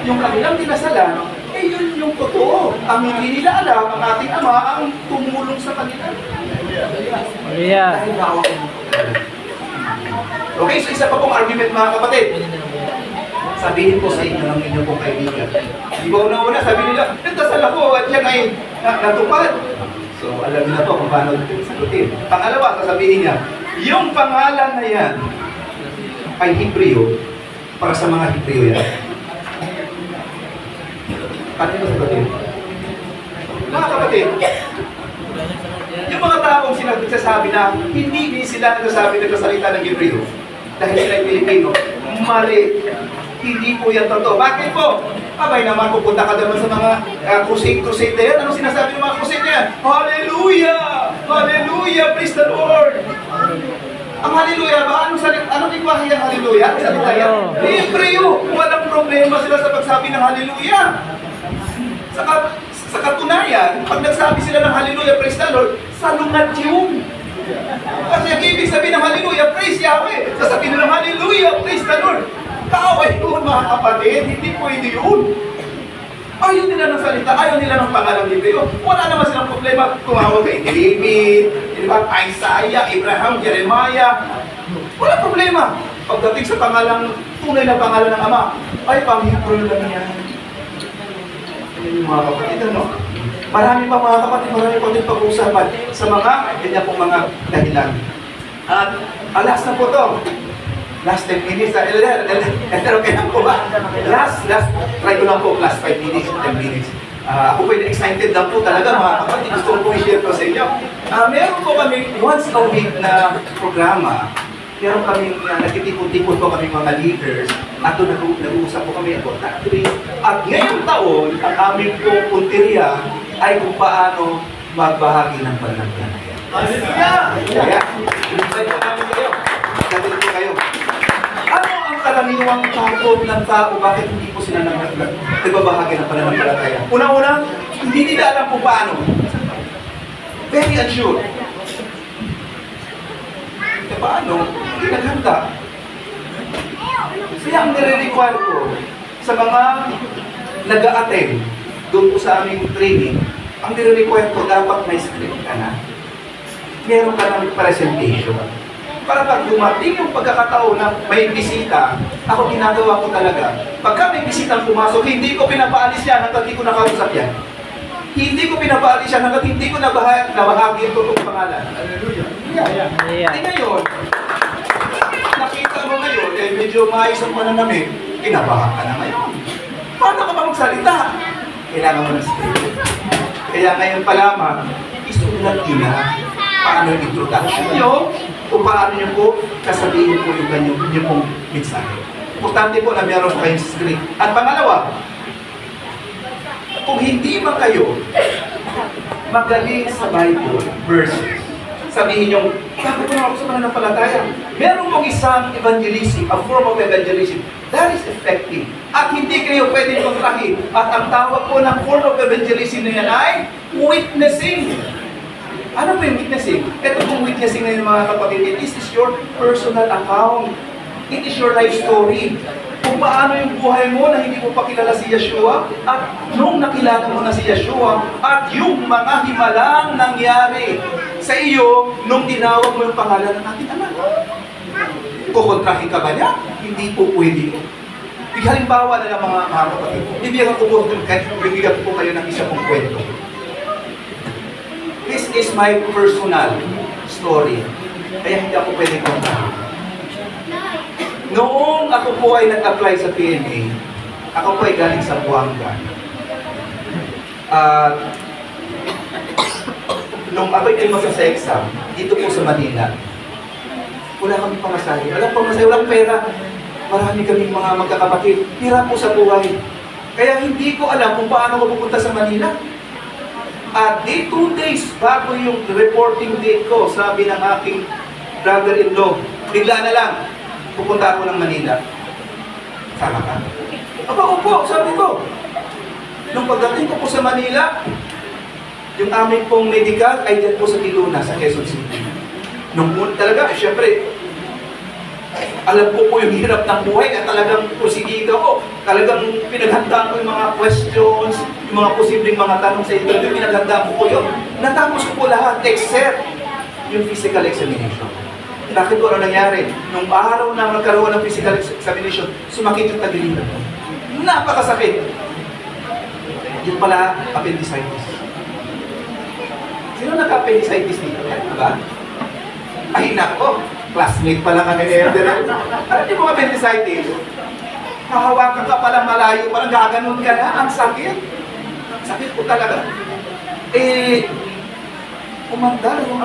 yung kanilang dinasalan, eh yun yung totoo. Ang hindi nila alam, ang ating Ama ang tumulong sa kanila. Yeah. Okay, so isa pa pong argument mga kapatid. Sabihin ko sa inyo ng inyong pong kaibigan. Di ba una-una, sabi nila, nagdasal ako at yan ay natupad. So, alam niyo na po kung paano sagutin. Pangalawa, sasabihin niya, yung pangalan na yan ay Hebreo, para sa mga Hebreo yan. Paano yung sagutin? Mga kapatid, yung mga taong sinasabi na hindi sila nagsasalita ng Hebreo dahil sila ay Pilipino, mali. Hindi po yan totoo. Bakit po? Abay naman, pupunta ka naman sa mga crusade na yan. Ano sinasabi ng mga crusade na yan? Hallelujah! Hallelujah! Praise the Lord! Ang hallelujah ba? Anong lingwahe yung hallelujah? Salita yan? Hebreo! Walang problema sila sa pagsabi ng hallelujah. Sa katunayan, pag nagsabi sila ng hallelujah, praise the Lord, salungat yun. Kasi ang ibig sabihin ng hallelujah, praise Yahweh. Sasabihin nila hallelujah, praise the Lord. Kaaway yun mga kapatid, hindi pwede yun. Ayaw nila ng salita, ayaw nila ng pangalang Hebreo. Wala naman silang problema tumawag kay David, Isaiah, Abraham, Jeremiah. Wala problema. Pagdating sa pangalang, tunay na pangalan ng Ama, ay pang-Hebreo lang yan. Yung mga kapatid, ano? Marami pa mga kapatid, marami pa din pag-uusapan sa mga ganyan pong mga dahilan. At alas na po to. Last 10 minutes, okay lang po ba? Last, try ko lang po, last 5 minutes, 10 minutes. Ako po excited lang po talaga mga kapatid, gusto ko i-share ko sa inyo. Meron po kami once a week na programa. Meron kami, nagtitipon-tipon po kami mga leaders at doon nag-uusap po kami about doctrine. At ngayong taon, ang aming pong punteriya ay kung paano magbahagi ng pananampalataya. Kaya, invite po namin kayo. Sabihin po kayo. Ano ang karaniwang takot ng tao? Bakit hindi po sila nagbabahagi ng pananampalataya? Una-una, hindi nila alam kung paano. Very unsure. E paano? Hindi naghanda. Kaya ang nire-require ko sa mga nag-a-attend doon po sa aming training, ang nire-require ko dapat may script ka na. Meron ka ng presentation. Para pag dumating yung pagkakataon na may bisita, ako ginagawa ko talaga. Pagka may bisita pumasok, hindi ko pinapaalis yan hanggang hindi ko nakausap yan. Hindi ko pinapaalis yan hanggang hindi ko nabahagi yung totoong pangalan. Hallelujah. Hindi ngayon, nakita mo ngayon, medyo maayos ang pananamit, kinabahan ka na ngayon. Paano ka ba magsalita? Kailangan mo ng script. Kaya ngayon pa lamang, isulat nyo na paano yung introduction nyo, kung paano nyo po kasabihin po yung kanyang pong mensahe. Importante po na meron kayong script. At pangalawa, kung hindi man kayo magaling sa Bible verses, sabihin nyo, bakit ko ako sa pananampalataya? Meron pong isang evangelism, a form of evangelism, that is effective. At hindi kayo pwedeng kontrahin. At ang tawag po ng form of evangelism na yan ay witnessing. Ano po yung witnessing? Ito pong witnessing na yung mga kapatid, this is your personal account. It is your life story. Kung paano yung buhay mo na hindi mo pa kilala si Yeshua, at nung nakilala mo na si Yeshua, at yung mga himalang nangyari sa iyo nung tinawag mo yung pangalan ng ating Ama. Kukontrahin ka ba niya? Hindi po pwede. Halimbawa na lang mga kapatid, bibigyan ko po kayo ng isa pong kwento. This is my personal story. Kaya hindi ako pwede kontrahin. Noong ako po ay nag-apply sa PNA, ako po ay galing sa Buanga. Nung ako ay masa sa exam, dito po sa Manila, wala kami pamasahe. Walang pamasahe, walang pera. Marami kaming mga magkakapatid. Hirap po sa buhay. Kaya hindi ko alam kung paano ko pupunta sa Manila. At 2 days bago yung reporting date ko, sabi ng aking brother-in-law, bigla na lang, pupunta ako ng Manila. Sama ka? Opo, sabi ko. Nung pagdating ko po sa Manila, yung aming pong medical ay dyan po sa Tiluna, sa Quezon City. Nung talaga, syempre, Alam ko po yung hirap ng buhay at talagang pusigido ko. Talagang pinaghandaan ko yung mga questions, yung mga posibleng mga tanong sa interview, pinaghandaan ko po yun. Natapos ko po lahat except yung physical examination. Bakit po ano nangyari? Nung araw na magkaroon ng physical examination, sumakit yung tagiliran ko. Napakasakit. Yun pala, appendicitis. Sino nagka-appendicitis dito? Diba? Ay nako, classmate pala kami ni Elder. Alam niyo mga appendicitis? Hahawakan ka palang malayo, parang gaganon ka na. Ang sakit. Sakit po talaga. Umandar yung